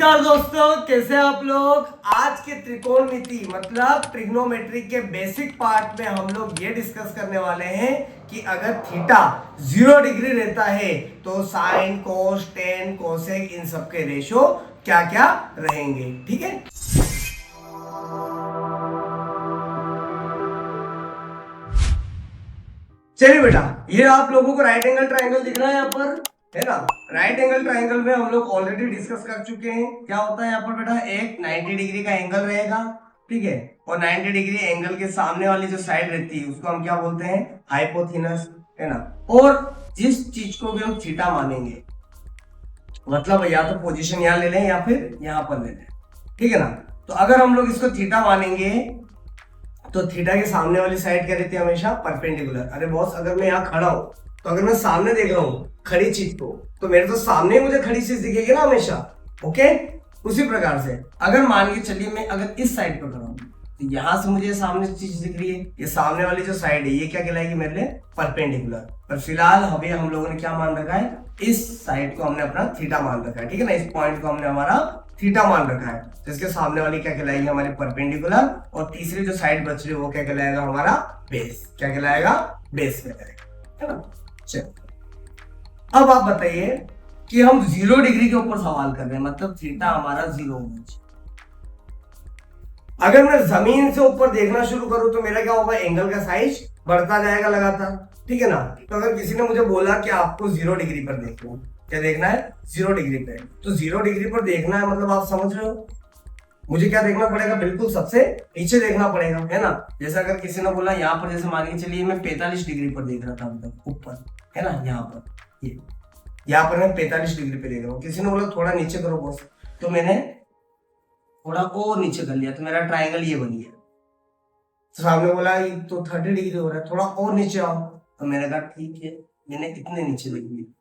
नमस्कार दोस्तों, कैसे आप लोग। आज के त्रिकोणमिति मतलब ट्रिग्नोमेट्री के बेसिक पार्ट में हम लोग ये डिस्कस करने वाले हैं कि अगर थीटा 0 डिग्री रहता है तो साइन, कोस, टेन, कोसेक इन सब के रेशो क्या क्या रहेंगे। ठीक है, चलिए बेटा, ये आप लोगों को राइट एंगल ट्राइंगल दिख रहा है यहाँ पर, है ना। राइट एंगल ट्राइंगल में हम लोग ऑलरेडी डिस्कस कर चुके हैं। क्या होता है यहाँ पर बेटा, एक 90 डिग्री का एंगल रहेगा, ठीक है, और 90 डिग्री एंगल के सामने वाली जो साइड रहती है उसको हम क्या बोलते हैं, हाइपोथिनस, है ना। और जिस चीज को भी हम थीटा मानेंगे, मतलब या तो पोजीशन यहाँ ले लें या फिर यहाँ पर ले लें, ठीक है ना। तो अगर हम लोग इसको थीटा मानेंगे तो थीटा के सामने वाली साइड क्या रहती है, हमेशा परपेंडिकुलर। अरे बॉस, अगर मैं यहाँ खड़ा हूं तो अगर मैं सामने देख रहा हूँ खड़ी चीज को, तो मेरे तो सामने मुझे खड़ी चीज दिखेगी ना हमेशा। ओके, उसी प्रकार से अगर मान के चलिए मैं अगर इस साइड पर खड़ा हूं तो यहां से मुझे सामने चीज दिख रही है, ये सामने वाली जो साइड है ये क्या कहलाएगी मेरे लिए, परपेंडिकुलर। पर फिलहाल अभी हम लोगों ने क्या मान रखा है, इस साइड को हमने अपना थीटा मान रखा है, ठीक है ना। इस पॉइंट को हमने हमारा थीटा मान रखा है, तो इसके सामने वाली क्या कहलाएगी, हमारी परपेंडिकुलर। और तीसरी जो साइड बच रही है वो क्या कहलाएगा, हमारा बेस। क्या कहलाएगा, बेस कहलाएगा, है ना। चलो, अब आप बताइए कि हम 0 डिग्री के ऊपर सवाल कर रहे हैं, मतलब थीटा हमारा 0 होना चाहिए। अगर मैं जमीन से ऊपर देखना शुरू करूं तो मेरा क्या होगा, एंगल का साइज बढ़ता जाएगा लगातार, ठीक है ना। तो अगर किसी ने मुझे बोला कि आपको 0 डिग्री पर देखना है, क्या देखना है, 0 डिग्री पे, तो 0 डिग्री पर देखना है मतलब आप समझ रहे हो, मुझे क्या देखना पड़ेगा, बिल्कुल सबसे नीचे देखना पड़ेगा, है ना। जैसे अगर किसी ने बोला यहाँ पर, जैसे मान के चलिए मैं 45 डिग्री पर देख रहा था मतलब ऊपर, है ना, यहाँ पर ये यहाँ पर मैं 45 डिग्री पे देख रहा हूँ। किसी ने बोला थोड़ा नीचे करो बॉस, तो मैंने थोड़ा और नीचे कर लिया, तो मेरा ट्राइंगल ये बन गया। तो सामने बोला ये तो 30 डिग्री हो रहा है, थोड़ा और नीचे आओ, तो मैंने कहा ठीक है, मैंने इतने नीचे देख लिया,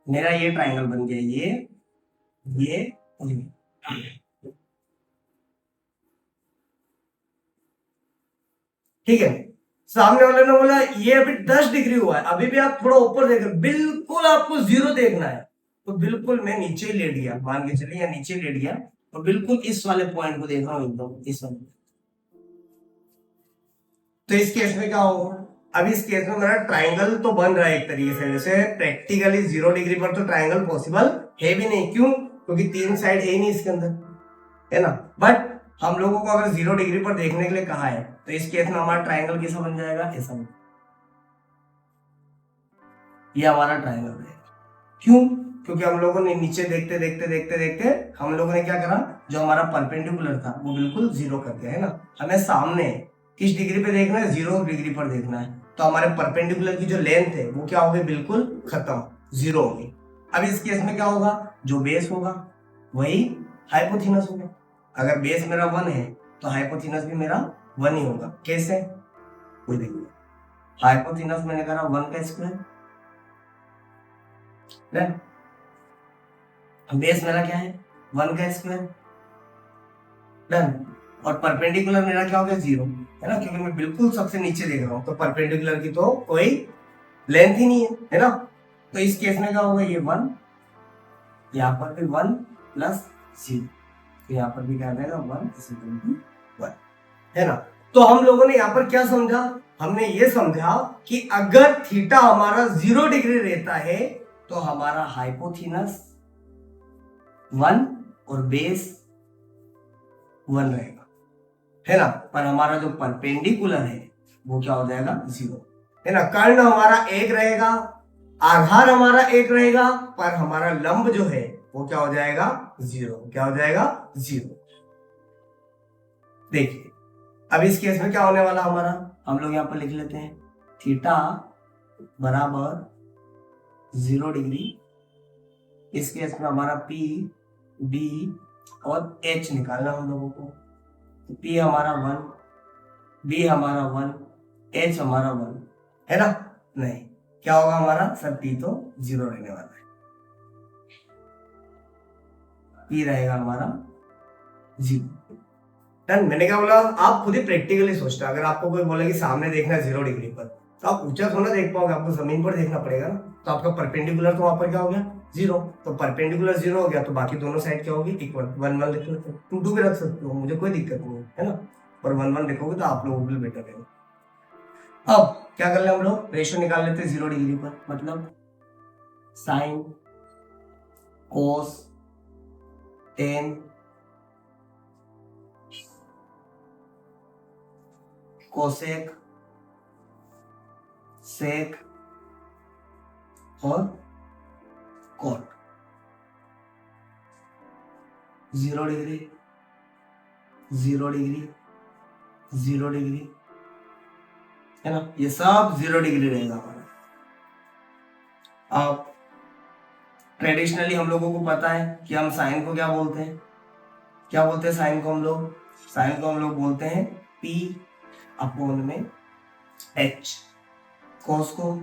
मेरा ये ट्राइंगल बन गया, ये ठीक है। सामने वाले ने बोला ये अभी 10 डिग्री हुआ है, अभी भी आप थोड़ा ऊपर देख रहे, बिल्कुल आपको 0 देखना है, तो बिल्कुल मैं नीचे ही लेट गया, मान के चलिए या नीचे लेट गया, तो बिल्कुल इस वाले पॉइंट को देख रहा हूं, एकदम इस वाले। तो इस केस में क्या होगा, अभी इस केस में मेरा ट्राइंगल तो बन रहा है एक तरीके से। वैसे प्रैक्टिकली 0 डिग्री पर तो ट्राइंगल पॉसिबल है भी नहीं, क्यों, क्योंकि 3 साइड है ही नहीं इसके अंदर, है ना। बट हम लोगों को अगर 0 डिग्री पर देखने के लिए कहा है तो इस केस में हमारा ट्राइंगल कैसा बन जाएगा, ऐसा, ये हमारा ट्राइंगल रहेगा। क्यों, क्योंकि हम लोगों ने नीचे देखते देखते देखते देखते हम लोगों ने क्या करा, जो हमारा परपेंडिकुलर था वो बिल्कुल 0 कर दिया, है ना। हमें सामने किस डिग्री पे देखना है, 0 डिग्री पर देखना है, तो हमारे परपेंडिकुलर की जो लेंथ है वो क्या होगी, बिल्कुल खत्म, 0 होगी। अब इस केस में क्या होगा, जो बेस होगा वही हाइपोथिनस होगा। अगर बेस मेरा 1 है तो हाइपोथिनस भी मेरा 1 ही होगा। कैसे, कोई देखिए, हाइपोथिनस मैंने कहा 1 का स्क्वायर, बेस मेरा क्या है, 1 का स्क्वायर, डन। और परपेंडिकुलर मेरा क्या हो गया, 0, है ना, क्योंकि मैं बिल्कुल सबसे नीचे देख रहा हूं, तो परपेंडिकुलर की तो कोई लेंथ ही नहीं है ना। तो इस केस में क्या होगा, ये 1, यहाँ पर भी 1 प्लस 0, तो यहाँ पर भी क्या रहेगा, 1 है ना। तो हम लोगों ने यहाँ पर क्या समझा, हमने ये समझा कि अगर थीटा हमारा 0 डिग्री रहता है तो हमारा हाइपोथिनस 1 और बेस 1 रहेगा, है ना। पर हमारा जो परपेंडिकुलर है वो क्या हो जाएगा, 0, है ना। कर्ण हमारा 1 रहेगा, आधार हमारा 1 रहेगा, पर हमारा लंब जो है वो क्या हो जाएगा, 0। क्या हो जाएगा, 0। देखिए अब इस केस में क्या होने वाला हमारा, हम लोग यहां पर लिख लेते हैं थीटा बराबर 0 डिग्री। इस केस में हमारा P, B और H निकालना हम लोगों को, तो P हमारा 1, B हमारा 1, H हमारा 1, है ना। नहीं, क्या होगा हमारा सर, P तो 0 रहने वाला है, P रहेगा हमारा 0, डन। मैंने क्या बोला, आप खुद ही प्रैक्टिकली सोचना, अगर आपको कोई बोले कि सामने देखना है 0 डिग्री पर, तो आप ऊंचा थोड़ा देख पाओगे, आपको जमीन पर देखना पड़ेगा ना। तो आपका परपेंडिकुलर तो वहां पर क्या हो गया, जीरो, तो परपेंडिकुलर जीरो हो गया तो बाकी दोनों साइड क्या होगी, इक्वल। 1 1 लिख लेते हो, 2 2 भी रख सकते हो, मुझे कोई दिक्कत नहीं है ना, पर 1 1 लिखोगे तो आप लोगों के लिए बेटर रहेगा। अब क्या कर ले हम लोग, रेशियो निकाल लेते हैं 0 डिग्री पर, मतलब sine cos tan cosec sec और कॉट। 0 डिग्री 0 डिग्री 0 डिग्री, है ना, ये सब 0 डिग्री रहेगा हमारा। अब ट्रेडिशनली हम लोगों को पता है कि हम साइन को क्या बोलते हैं, क्या बोलते हैं साइन को हम लोग, साइन को हम लोग बोलते हैं P अपॉन में H, कोस को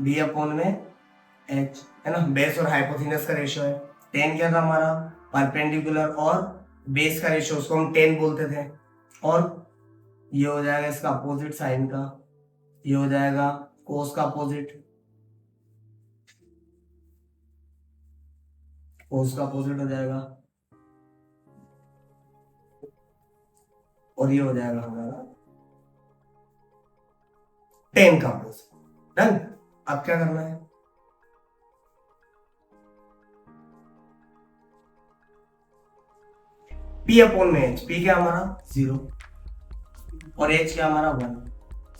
B अपॉन में H, है ना, बेस और हाइपोथिनस का रेशियो है। टेन क्या था हमारा, परपेंडिकुलर और बेस का रेशियो, उसको हम टेन बोलते थे। और ये हो जाएगा इसका अपोजिट साइन का, ये हो जाएगा कोस का अपोजिट, कोस का अपोजिट हो जाएगा, और ये हो जाएगा हमारा टेन का अपोजिट। डन। अब क्या करना है, P अपॉन में H, P क्या हमारा 0 और H क्या हमारा 1।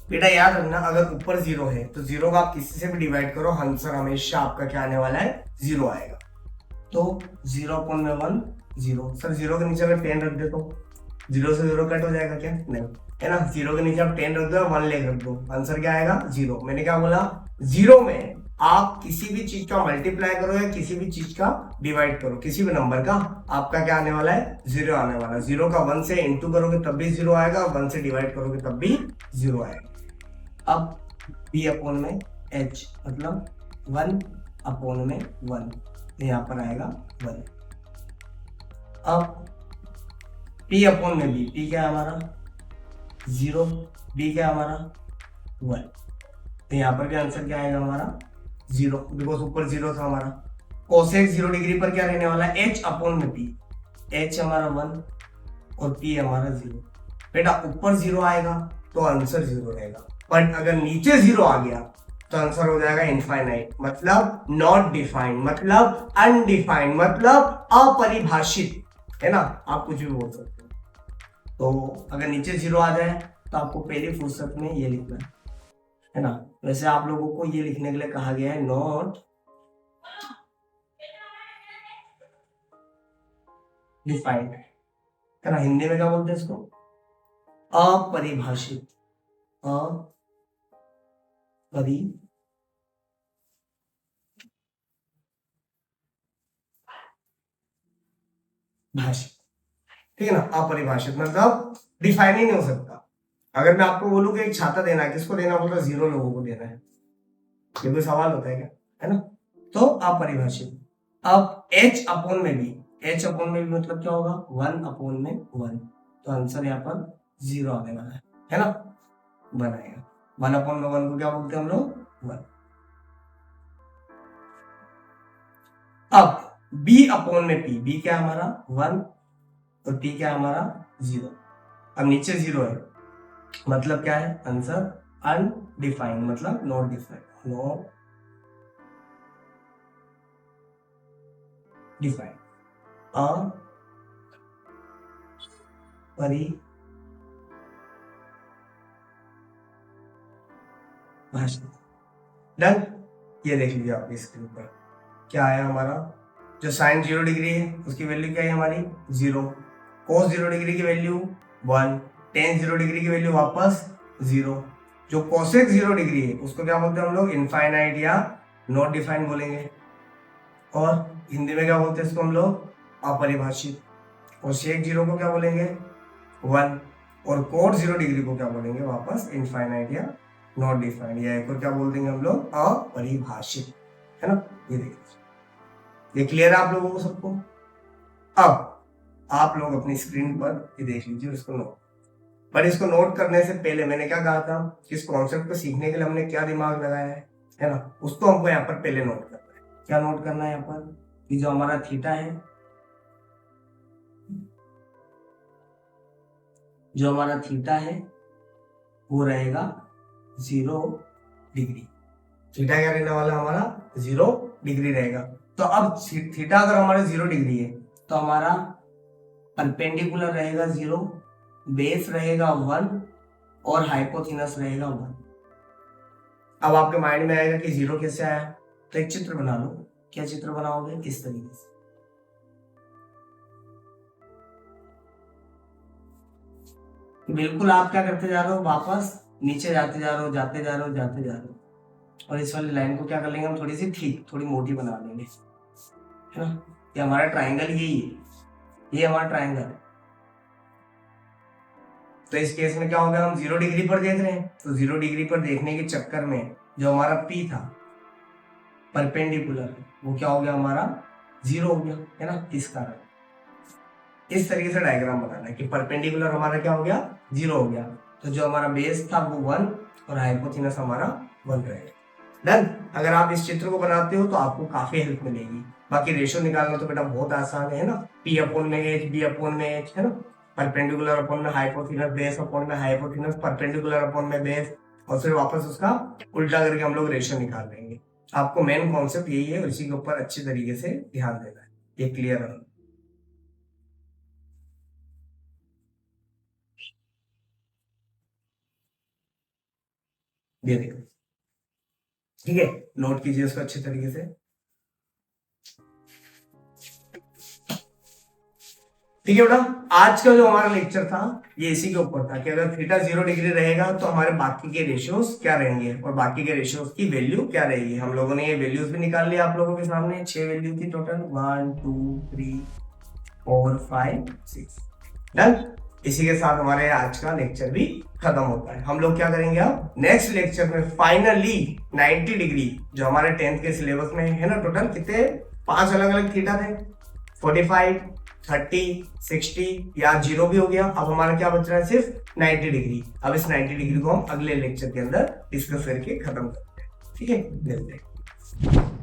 बेटा याद रखना, अगर ऊपर 0 है तो 0 का आप किसी से भी डिवाइड करो, आंसर हमेशा आपका क्या आने वाला है, 0 आएगा। तो 0 अपॉन में 1 0, सर 0 के नीचे अगर 10 रख दे तो 0 से 0 कट हो जाएगा क्या, नहीं, है ना, 0 के नीचे आप 10 रख दो, 1 ले रख दो, आंसर क्या आएगा 0। मैंने क्या बोला, 0 में आप किसी भी चीज का मल्टीप्लाई करो या किसी भी चीज का डिवाइड करो, किसी भी नंबर का, आपका क्या आने वाला है, 0 आने वाला है। 0 का 1 से इंटू करोगे तब भी 0 आएगा, 1 से डिवाइड करोगे तब भी 0 आएगा। अब P अपॉन में H मतलब 1 अपॉन में 1, यहाँ पर आएगा 1। अब P अपॉन में B, P क्या है हमारा 0, B क्या है हमारा 1, तो यहाँ पर भी आंसर क्या आएगा हमारा 0, बिकॉज ऊपर 0 था हमारा। कोसेक 0 डिग्री पर क्या रहने वाला है, H अपॉन में P, H हमारा 1 और P हमारा 0। बेटा ऊपर 0 आएगा तो आंसर 0 रहेगा, बट अगर नीचे 0 आ गया तो आंसर हो जाएगा इनफाइनाइट, मतलब नॉट डिफाइंड, मतलब अनडिफाइंड, मतलब अपरिभाषित, है ना, आप कुछ भी बोल सकते हो। तो अगर नीचे 0 आ जाए तो आपको पहली फुर्सत में ये लिखना है ना। वैसे आप लोगों को ये लिखने के लिए कहा गया है नॉट डिफाइंड, है ना, हिंदी में क्या बोलते हैं इसको, अपरिभाषित, भाषित, ठीक है ना, अपरिभाषित मतलब डिफाइन ही नहीं हो सकता। अगर मैं आपको बोलूं कि एक छाता देना है, किसको देना होगा, 0 लोगों को देना है, ये कोई सवाल होता है क्या, है ना, तो अपरिभाषित। अब H अपॉन में भी, H अपॉन में भी मतलब क्या होगा 1 अपॉन में 1, तो आंसर यहाँ पर 0 आने वाला है ना, 1 आएगा। 1 अपॉन में 1 को क्या बोलते हैं हम लोग, 1। अब B अपॉन में P, B क्या हमारा 1 और P क्या हमारा 0। अब नीचे 0 है मतलब क्या है, आंसर अनडिफाइंड, मतलब नॉट डिफाइंड, नॉट डिफाइंड, अपरिभाषित। डन। ये देख लीजिए आपकी स्क्रीन पर क्या आया हमारा, जो साइन 0 डिग्री है उसकी वैल्यू क्या है हमारी 0, कोस 0 डिग्री की वैल्यू 1, टेन 0 डिग्री की वैल्यू वापस 0, जो कोसेक 0 डिग्री है उसको क्या बोलते हैं हम लोग, इनफाइनाइट या नॉट डिफाइंड बोलेंगे, और हिंदी में क्या बोलते हैं इसको हम लोग, अपरिभाषित। और सेक 0 को क्या बोलेंगे 1, और कोट 0 डिग्री को क्या बोलेंगे वापस, इनफाइनाइट या नॉट डिफाइंड, या एक और क्या बोल देंगे हम लोग, अपरिभाषित, है ना। ये देखिए, ये क्लियर है आप लोगों को सबको। अब आप लोग अपनी स्क्रीन पर ये देख लीजिए, इसको नोट, पर इसको नोट करने से पहले मैंने क्या कहा था, इस कॉन्सेप्ट को सीखने के लिए हमने क्या दिमाग लगाया है ना, उसको हमको यहाँ पर पहले नोट करना है। क्या नोट करना है यहाँ पर, कि जो हमारा थीटा है, जो हमारा थीटा है वो रहेगा 0 डिग्री। थीटा क्या रहने वाला हमारा 0 डिग्री रहेगा। तो अब थीटा अगर हमारा 0 डिग्री है तो हमारा परपेंडिकुलर रहेगा 0, बेस रहेगा 1 और हाइपोथिनस रहेगा 1। अब आपके माइंड में आएगा कि 0 कैसे आया, तो एक चित्र बना लो। क्या चित्र बनाओगे? इस तरीके से। बिल्कुल आप क्या करते जा रहे हो, वापस नीचे जाते जा रहे हो, जाते जा रहे हो, जाते जा रहे हो, और इस वाली लाइन को क्या कर लेंगे हम, थोड़ी सी ठीक, थोड़ी मोटी बना लेंगे, है ना। ये हमारा ट्राइंगल यही है, ये हमारा ट्राइंगल है। तो इस केस में क्या हो गया, हम 0 डिग्री पर देख रहे हैं, तो 0 डिग्री पर देखने के चक्कर में जो हमारा P था परपेंडिकुलर, वो क्या हो गया हमारा 0 हो गया, है ना। इस कारण इस तरीके से डायग्राम बनाना है कि परपेंडिकुलर हमारा क्या हो गया 0 हो गया, तो जो हमारा बेस था वो 1 और हाइपोथिनस हमारा 1 रहेगा। डन। अगर आप इस चित्र को बनाते हो तो आपको काफी हेल्प मिलेगी। बाकी रेशियो निकालना तो बेटा बहुत आसान है ना, P अपॉन में H, B अपॉन में H, है ना। परपेंडिकुलर अपॉन में हाइपोथिनस, बेस अपॉन में हाइपोथिनस, परपेंडिकुलर अपॉन में बेस, और फिर वापस उसका उल्टा करके हम लोग रेशियो निकाल लेंगे। आपको मेन कॉन्सेप्ट यही है, इसी के ऊपर अच्छी तरीके से ध्यान देना है। ये क्लियर है? ये देखो, ठीक है, नोट कीजिए उसको अच्छी तरीके से। ठीक है बेटा, आज का जो हमारा लेक्चर था ये इसी के ऊपर था कि अगर थीटा 0 डिग्री रहेगा तो हमारे बाकी के रेशियोज क्या रहेंगे और बाकी के रेशियोज की वैल्यू क्या रहेगी। हम लोगों ने ये वैल्यूज भी निकाल लिया आप लोगों के सामने, 6 वैल्यू थी टोटल, 1 2 3 4 5 6। डन। इसी के साथ हमारे आज का लेक्चर भी खत्म होता है। हम लोग क्या करेंगे अब नेक्स्ट लेक्चर में फाइनली 90 डिग्री जो हमारे 10th के सिलेबस में है ना, टोटल कितने 5 अलग अलग थीटा थे, 45 30 60 या 0 भी हो गया। अब हमारा क्या बच रहा है, सिर्फ 90 डिग्री। अब इस 90 डिग्री को हम अगले लेक्चर के अंदर डिस्कस करके खत्म करते हैं। ठीक है, मिलते हैं।